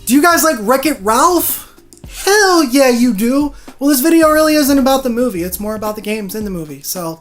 Do you guys like Wreck-It Ralph? Hell yeah, you do. Well, this video really isn't about the movie. It's more about the games in the movie. So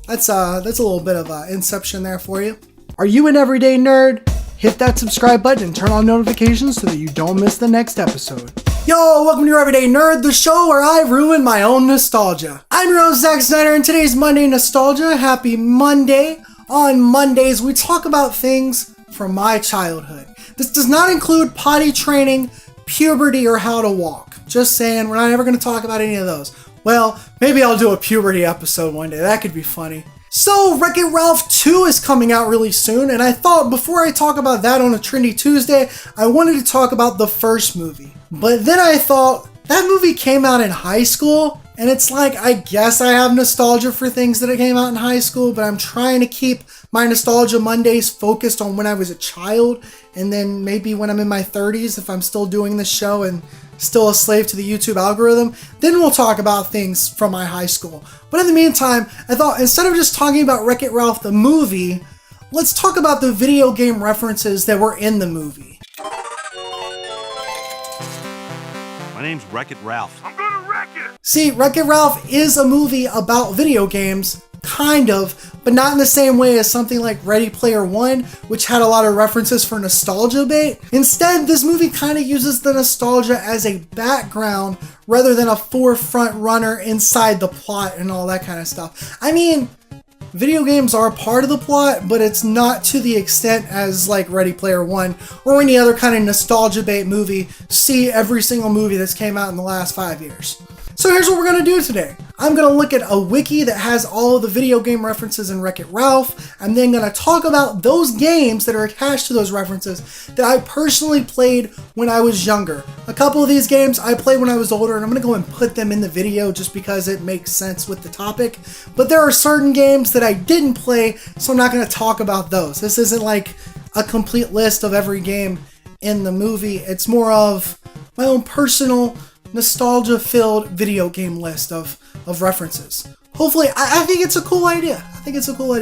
that's a little bit of inception there for you. Are you an everyday nerd? Hit that subscribe button and turn on notifications so that you don't miss the next episode. Yo, welcome to your Everyday Nerd, the show where I ruin my own nostalgia. I'm your host, Zack Snyder, and today's Monday Nostalgia. Happy Monday. On Mondays, we talk about things from my childhood. This does not include potty training, puberty, or how to walk. Just saying, we're not ever going to talk about any of those. Well, maybe I'll do a puberty episode one day. That could be funny. So, Wreck-It Ralph 2 is coming out really soon, and I thought before I talk about that on a Trendy Tuesday, I wanted to talk about the first movie. But then I thought, that movie came out in high school, and it's like, I guess I have nostalgia for things that came out in high school, but I'm trying to keep my Nostalgia Mondays focused on when I was a child, and then maybe when I'm in my 30s, if I'm still doing this show and still a slave to the YouTube algorithm, then we'll talk about things from my high school. But in the meantime, I thought instead of just talking about Wreck-It Ralph the movie, let's talk about the video game references that were in the movie. My name's Wreck-It Ralph. I'm gonna wreck it! See, Wreck-It Ralph is a movie about video games, kind of, but not in the same way as something like Ready Player One, which had a lot of references for nostalgia bait. Instead, this movie kind of uses the nostalgia as a background rather than a forefront runner inside the plot and all that kind of stuff. I mean, video games are part of the plot, but it's not to the extent as like Ready Player One or any other kind of nostalgia bait movie. See every single movie that's came out in the last 5 years. So here's what we're going to do today. I'm going to look at a wiki that has all of the video game references in Wreck-It Ralph. I'm then going to talk about those games that are attached to those references that I personally played when I was younger. A couple of these games I played when I was older, and I'm going to go and put them in the video just because it makes sense with the topic. But there are certain games that I didn't play, so I'm not going to talk about those. This isn't like a complete list of every game in the movie. It's more of my own personal nostalgia-filled video game list of references. Hopefully, I think it's a cool idea.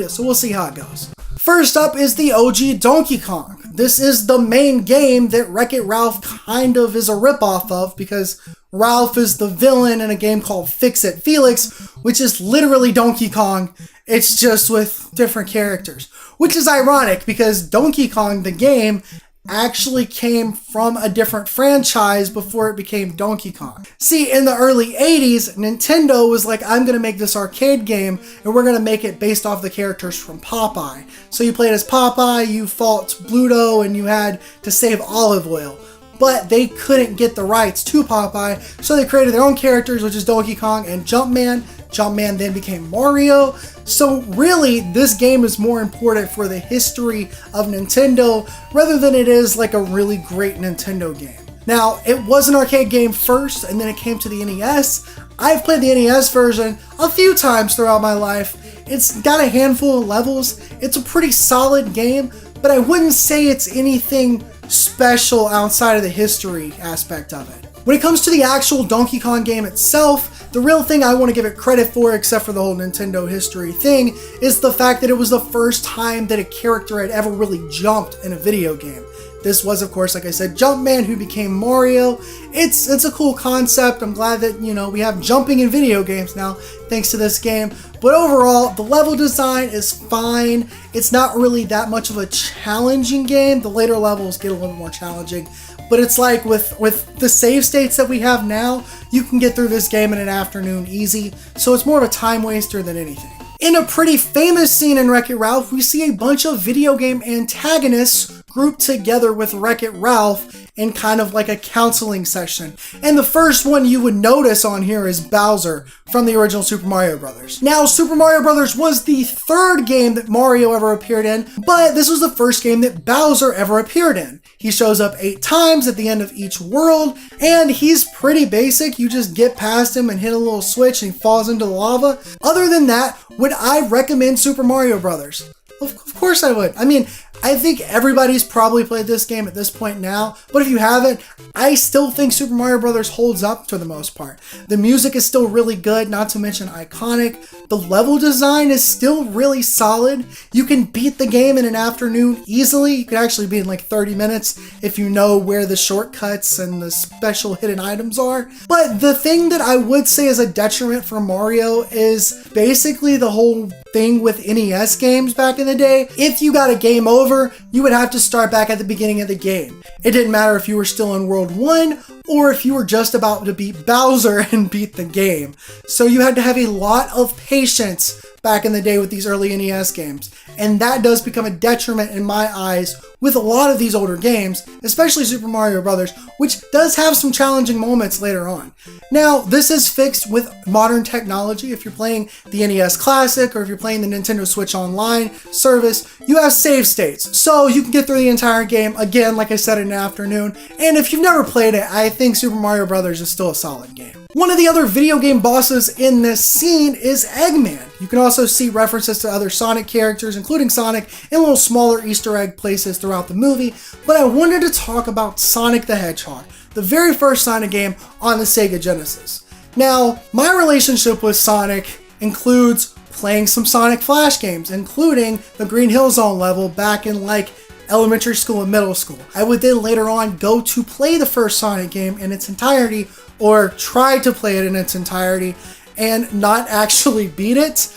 So we'll see how it goes. First up is the OG Donkey Kong. This is the main game that Wreck-It Ralph kind of is a ripoff of because Ralph is the villain in a game called Fix-It Felix, which is literally Donkey Kong. It's just with different characters, which is ironic because Donkey Kong, the game, actually came from a different franchise before it became Donkey Kong. See, in the early 80s, Nintendo was like, I'm going to make this arcade game, and we're going to make it based off the characters from Popeye. So you played as Popeye, you fought Bluto, and you had to save Olive Oil. But they couldn't get the rights to Popeye, so they created their own characters, which is Donkey Kong and Jumpman. Jumpman then became Mario. So really, this game is more important for the history of Nintendo rather than it is like a really great Nintendo game. Now, it was an arcade game first, and then it came to the NES. I've played the NES version a few times throughout my life. It's got a handful of levels. It's a pretty solid game, but I wouldn't say it's anything special outside of the history aspect of it. When it comes to the actual Donkey Kong game itself, the real thing I want to give it credit for, except for the whole Nintendo history thing, is the fact that it was the first time that a character had ever really jumped in a video game. This was, of course, like I said, Jumpman, who became Mario. It's a cool concept. I'm glad that, we have jumping in video games now, thanks to this game. But overall, the level design is fine. It's not really that much of a challenging game. The later levels get a little bit more challenging. But it's like with the save states that we have now, you can get through this game in an afternoon easy. So it's more of a time waster than anything. In a pretty famous scene in Wreck-It Ralph, we see a bunch of video game antagonists grouped together with Wreck-It Ralph in kind of like a counseling session. And the first one you would notice on here is Bowser from the original Super Mario Bros. Now, Super Mario Bros. Was the third game that Mario ever appeared in, but this was the first game that Bowser ever appeared in. He shows up 8 times at the end of each world, and he's pretty basic. You just get past him and hit a little switch and he falls into the lava. Other than that, would I recommend Super Mario Bros.? Of course I would. I mean, I think everybody's probably played this game at this point now, but if you haven't, I still think Super Mario Bros. Holds up for the most part. The music is still really good, not to mention iconic. The level design is still really solid. You can beat the game in an afternoon easily. You could actually beat in like 30 minutes if you know where the shortcuts and the special hidden items are. But the thing that I would say is a detriment for Mario is basically the whole thing with NES games back in the day. If you got a game over, you would have to start back at the beginning of the game. It didn't matter if you were still in World 1 or if you were just about to beat Bowser and beat the game. So you had to have a lot of patience back in the day with these early NES games. And that does become a detriment in my eyes with a lot of these older games, especially Super Mario Bros., which does have some challenging moments later on. Now, this is fixed with modern technology. If you're playing the NES Classic or if you're playing the Nintendo Switch Online service, you have save states. So you can get through the entire game, again, like I said, in an afternoon. And if you've never played it, I think Super Mario Bros. Is still a solid game. One of the other video game bosses in this scene is Eggman. You can also see references to other Sonic characters, including Sonic, in little smaller Easter egg places throughout the movie, but I wanted to talk about Sonic the Hedgehog, the very first Sonic game on the Sega Genesis. Now, my relationship with Sonic includes playing some Sonic Flash games, including the Green Hill Zone level back in like elementary school and middle school. I would then later on go to play the first Sonic game in its entirety, or try to play it in its entirety, and not actually beat it.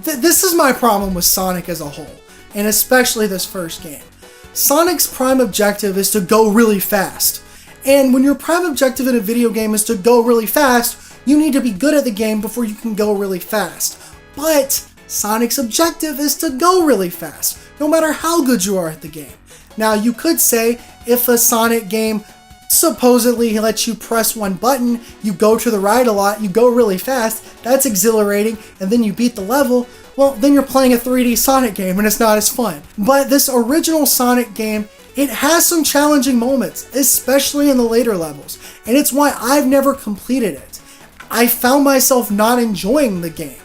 This is my problem with Sonic as a whole, and especially this first game. Sonic's prime objective is to go really fast. And when your prime objective in a video game is to go really fast, you need to be good at the game before you can go really fast. But Sonic's objective is to go really fast, no matter how good you are at the game. Now, you could say if a Sonic game supposedly lets you press one button, you go to the right a lot, you go really fast, that's exhilarating, and then you beat the level, well, then you're playing a 3D Sonic game and it's not as fun. But this original Sonic game, it has some challenging moments, especially in the later levels, and it's why I've never completed it. I found myself not enjoying the game.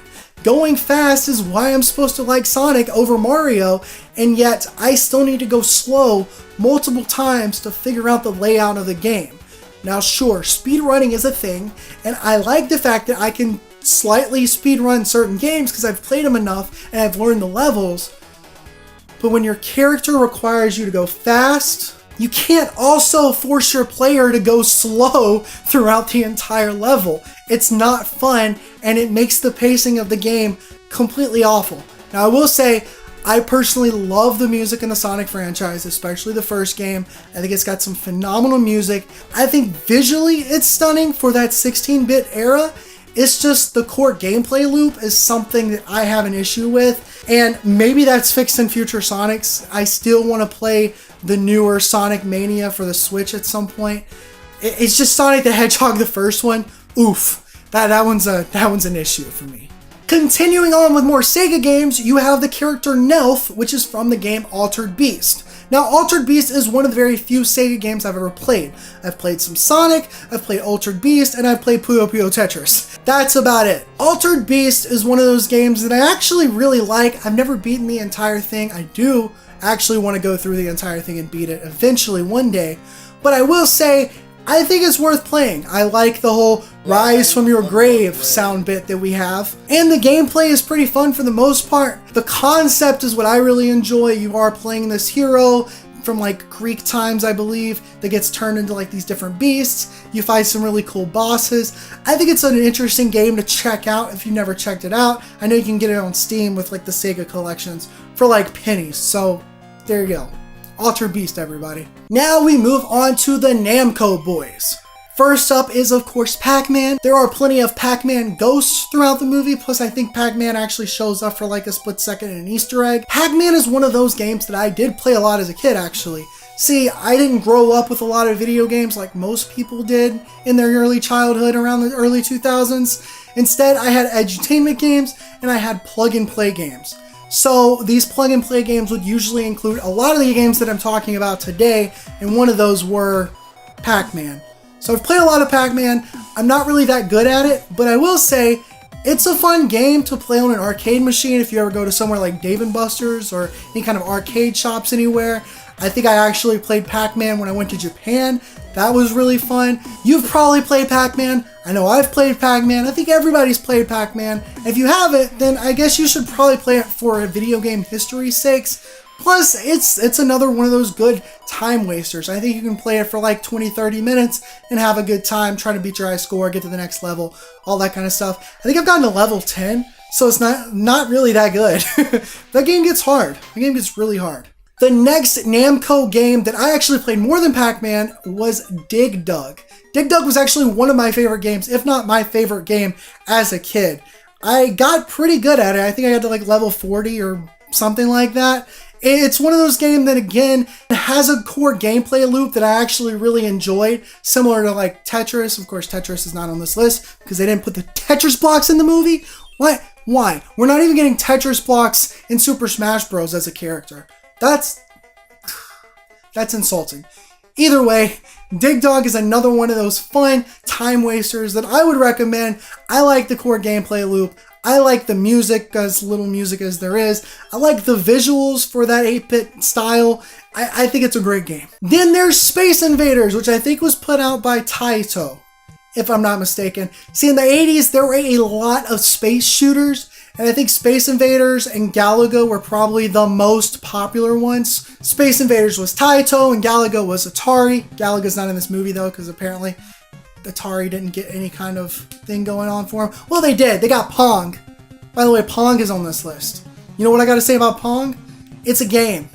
Going fast is why I'm supposed to like Sonic over Mario, and yet I still need to go slow multiple times to figure out the layout of the game. Now sure, speedrunning is a thing, and I like the fact that I can slightly speedrun certain games because I've played them enough and I've learned the levels, but when your character requires you to go fast, you can't also force your player to go slow throughout the entire level. It's not fun, and it makes the pacing of the game completely awful. Now, I will say, I personally love the music in the Sonic franchise, especially the first game. I think it's got some phenomenal music. I think visually it's stunning for that 16-bit era. It's just the core gameplay loop is something that I have an issue with, and maybe that's fixed in future Sonics. I still want to play the newer Sonic Mania for the Switch at some point. It's just Sonic the Hedgehog, the first one. Oof, that one's an issue for me. Continuing on with more Sega games, you have the character Nelf, which is from the game Altered Beast. Now, Altered Beast is one of the very few Sega games I've ever played. I've played some Sonic, I've played Altered Beast, and I've played Puyo Puyo Tetris. That's about it. Altered Beast is one of those games that I actually really like. I've never beaten the entire thing. I do actually want to go through the entire thing and beat it eventually one day. But I will say, I think it's worth playing. I like the whole rise from your grave sound bit that we have. And the gameplay is pretty fun for the most part. The concept is what I really enjoy. You are playing this hero from like Greek times, I believe, that gets turned into like these different beasts. You fight some really cool bosses. I think it's an interesting game to check out if you've never checked it out. I know you can get it on Steam with like the Sega collections for like pennies. So there you go. Altered Beast, everybody. Now we move on to the Namco boys. First up is, of course, Pac-Man. There are plenty of Pac-Man ghosts throughout the movie, plus I think Pac-Man actually shows up for like a split second in an Easter egg. Pac-Man is one of those games that I did play a lot as a kid, actually. See, I didn't grow up with a lot of video games like most people did in their early childhood around the early 2000s. Instead, I had edutainment games and I had plug-and-play games. So these plug-and-play games would usually include a lot of the games that I'm talking about today, and one of those were Pac-Man. So I've played a lot of Pac-Man. I'm not really that good at it, but I will say It's a fun game to play on an arcade machine if you ever go to somewhere like Dave & Buster's or any kind of arcade shops anywhere. I think I actually played Pac-Man when I went to Japan. That was really fun. You've probably played Pac-Man. I know I've played Pac-Man. I think everybody's played Pac-Man. If you haven't, then I guess you should probably play it for a video game history's sakes. Plus, it's another one of those good time wasters. I think you can play it for like 20-30 minutes and have a good time, try to beat your high score, get to the next level, all that kind of stuff. I think I've gotten to level 10, so it's not really that good. That game gets hard. The game gets really hard. The next Namco game that I actually played more than Pac-Man was Dig Dug. Dig Dug was actually one of my favorite games, if not my favorite game as a kid. I got pretty good at it. I think I got to like level 40 or something like that. It's one of those games that, again, has a core gameplay loop that I actually really enjoyed, similar to like Tetris. Of course, Tetris is not on this list because they didn't put the Tetris blocks in the movie. What? Why? We're not even getting Tetris blocks in Super Smash Bros. As a character. That's insulting. Either way, Dig Dug is another one of those fun time wasters that I would recommend. I like the core gameplay loop. I like the music, as little music as there is. I like the visuals for that 8-bit style. I think it's a great game. Then there's Space Invaders, which I think was put out by Taito, if I'm not mistaken. See, in the 80s, there were a lot of space shooters, and I think Space Invaders and Galaga were probably the most popular ones. Space Invaders was Taito, and Galaga was Atari. Galaga's not in this movie, though, because apparently Atari didn't get any kind of thing going on for them. Well, they did. They got Pong. By the way, Pong is on this list. You know what I got to say about Pong? It's a game.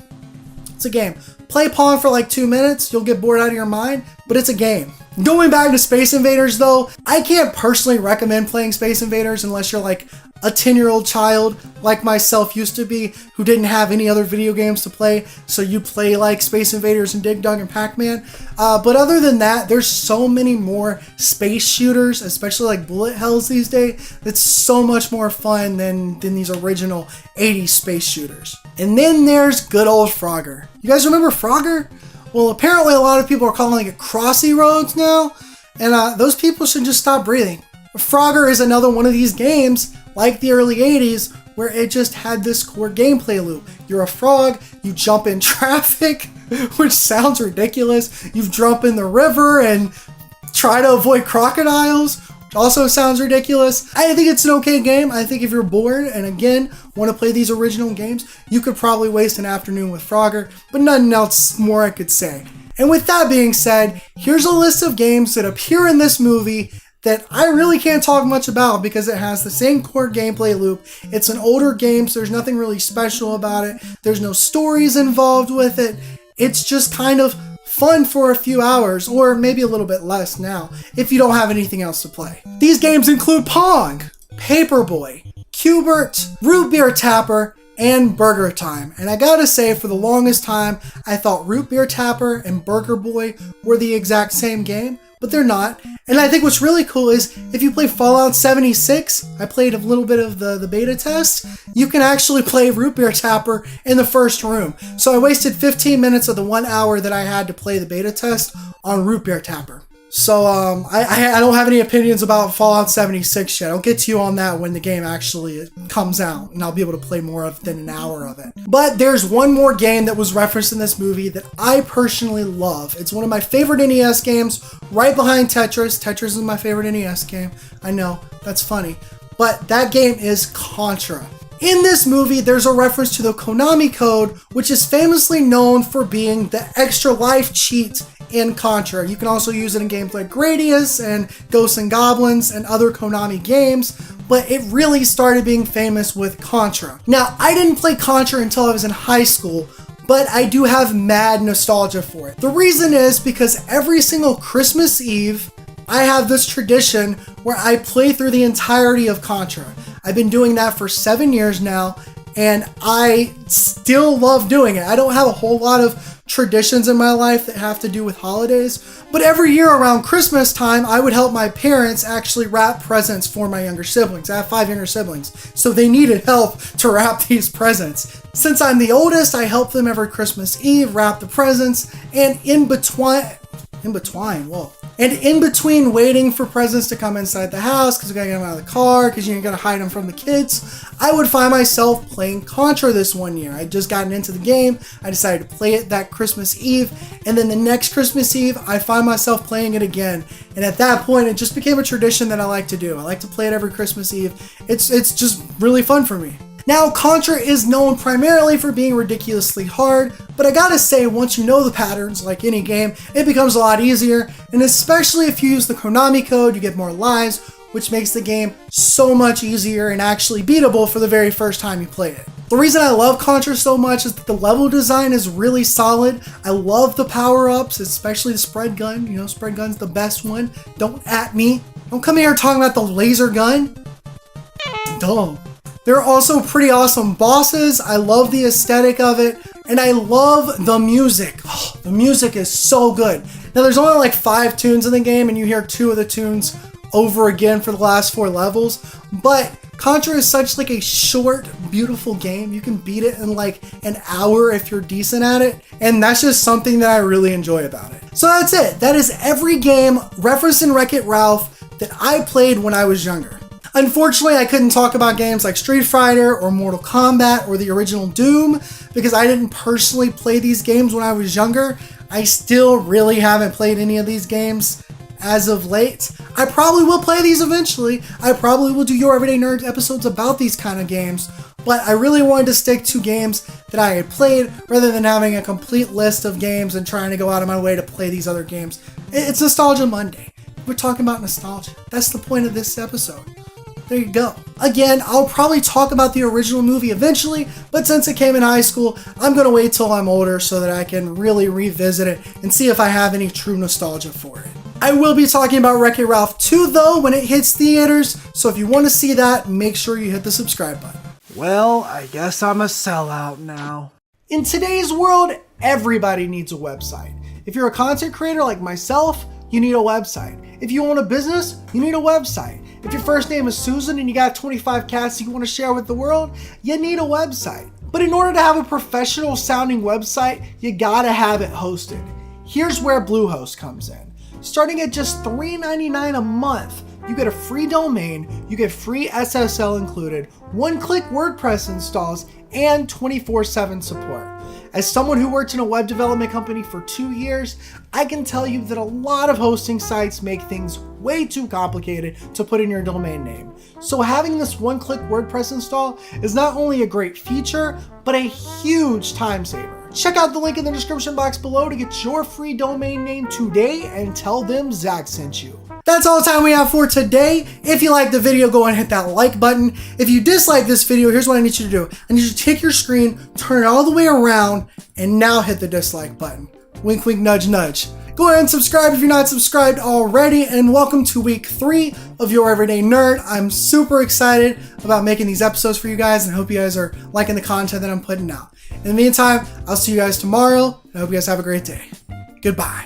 It's a game. Play Pong for like 2 minutes. You'll get bored out of your mind, but it's a game. Going back to Space Invaders, though, I can't personally recommend playing Space Invaders unless you're like a 10-year-old child like myself used to be who didn't have any other video games to play, so you play like Space Invaders and Dig Dug and Pac-Man. But other than that, there's so many more space shooters, especially like bullet hells these days, that's so much more fun than these original 80s space shooters. And then there's good old Frogger. You guys remember Frogger? Well, apparently a lot of people are calling it Crossy Roads now, and those people should just stop breathing. Frogger is another one of these games, like the early 80s, where it just had this core gameplay loop. You're a frog, you jump in traffic, which sounds ridiculous. You jump in the river and try to avoid crocodiles, which also sounds ridiculous. I think it's an okay game. I think if you're bored and, again, want to play these original games, you could probably waste an afternoon with Frogger, but nothing else more I could say. And with that being said, here's a list of games that appear in this movie that I really can't talk much about because it has the same core gameplay loop. It's an older game, so there's nothing really special about it. There's no stories involved with it. It's just kind of fun for a few hours, or maybe a little bit less now, if you don't have anything else to play. These games include Pong, Paperboy, Q*bert, Root Beer Tapper, and Burger Time. And I gotta say, for the longest time, I thought Root Beer Tapper and Burger Boy were the exact same game, but they're not. And I think what's really cool is if you play Fallout 76, I played a little bit of the beta test, you can actually play Root Beer Tapper in the first room. So I wasted 15 minutes of the 1 hour that I had to play the beta test on Root Beer Tapper. So I don't have any opinions about Fallout 76 yet. I'll get to you on that when the game actually comes out, and I'll be able to play more than an hour of it. But there's one more game that was referenced in this movie that I personally love. It's one of my favorite NES games, right behind Tetris. Tetris is my favorite NES game. I know, that's funny. But that game is Contra. In this movie, there's a reference to the Konami code, which is famously known for being the extra life cheat in Contra. You can also use it in games like Gradius and Ghosts and Goblins and other Konami games, but it really started being famous with Contra. Now, I didn't play Contra until I was in high school, but I do have mad nostalgia for it. The reason is because every single Christmas Eve, I have this tradition where I play through the entirety of Contra. I've been doing that for 7 years now, and I still love doing it. I don't have a whole lot of traditions in my life that have to do with holidays, but every year around Christmas time, I would help my parents actually wrap presents for my younger siblings. I have 5 younger siblings, so they needed help to wrap these presents. Since I'm the oldest, I help them every Christmas Eve wrap the presents, and in between, whoa. And in between waiting for presents to come inside the house, because we gotta get them out of the car, because you gotta hide them from the kids, I would find myself playing Contra this one year. I'd just gotten into the game, I decided to play it that Christmas Eve, and then the next Christmas Eve, I find myself playing it again. And at that point, it just became a tradition that I like to do. I like to play it every Christmas Eve. It's just really fun for me. Now, Contra is known primarily for being ridiculously hard, but I gotta say, once you know the patterns, like any game, it becomes a lot easier, and especially if you use the Konami code, you get more lives, which makes the game so much easier and actually beatable for the very first time you play it. The reason I love Contra so much is that the level design is really solid. I love the power-ups, especially the spread gun. You know, spread gun's the best one. Don't at me. Don't come here talking about the laser gun. Dumb. There are also pretty awesome bosses. I love the aesthetic of it, and I love the music. Oh, the music is so good. Now, there's only like 5 tunes in the game, and you hear 2 of the tunes over again for the last 4 levels, but Contra is such like a short, beautiful game. You can beat it in like an hour if you're decent at it, and that's just something that I really enjoy about it. So that's it. That is every game referenced in Wreck-It Ralph that I played when I was younger. Unfortunately, I couldn't talk about games like Street Fighter or Mortal Kombat or the original Doom because I didn't personally play these games when I was younger. I still really haven't played any of these games as of late. I probably will play these eventually. I probably will do Your Everyday Nerd episodes about these kind of games, but I really wanted to stick to games that I had played rather than having a complete list of games and trying to go out of my way to play these other games. It's Nostalgia Monday. We're talking about nostalgia. That's the point of this episode. There you go. Again, I'll probably talk about the original movie eventually, but since it came in high school, I'm going to wait till I'm older so that I can really revisit it and see if I have any true nostalgia for it. I will be talking about Wreck-It Ralph 2 though when it hits theaters, so if you want to see that, make sure you hit the subscribe button. Well, I guess I'm a sellout now. In today's world, everybody needs a website. If you're a content creator like myself, you need a website. If you own a business, you need a website. If your first name is Susan and you got 25 cats you want to share with the world, you need a website. But in order to have a professional sounding website, you gotta have it hosted. Here's where Bluehost comes in. Starting at just $3.99 a month, you get a free domain, you get free SSL included, one-click WordPress installs, and 24/7 support. As someone who worked in a web development company for 2 years, I can tell you that a lot of hosting sites make things way too complicated to put in your domain name. So having this one-click WordPress install is not only a great feature, but a huge time saver. Check out the link in the description box below to get your free domain name today and tell them Zach sent you. That's all the time we have for today. If you liked the video, go and hit that like button. If you dislike this video, here's what I need you to do. I need you to take your screen, turn it all the way around, and now hit the dislike button. Wink, wink, nudge, nudge. Go ahead and subscribe if you're not subscribed already, and welcome to week 3 of Your Everyday Nerd. I'm super excited about making these episodes for you guys, and I hope you guys are liking the content that I'm putting out. In the meantime, I'll see you guys tomorrow, and I hope you guys have a great day. Goodbye.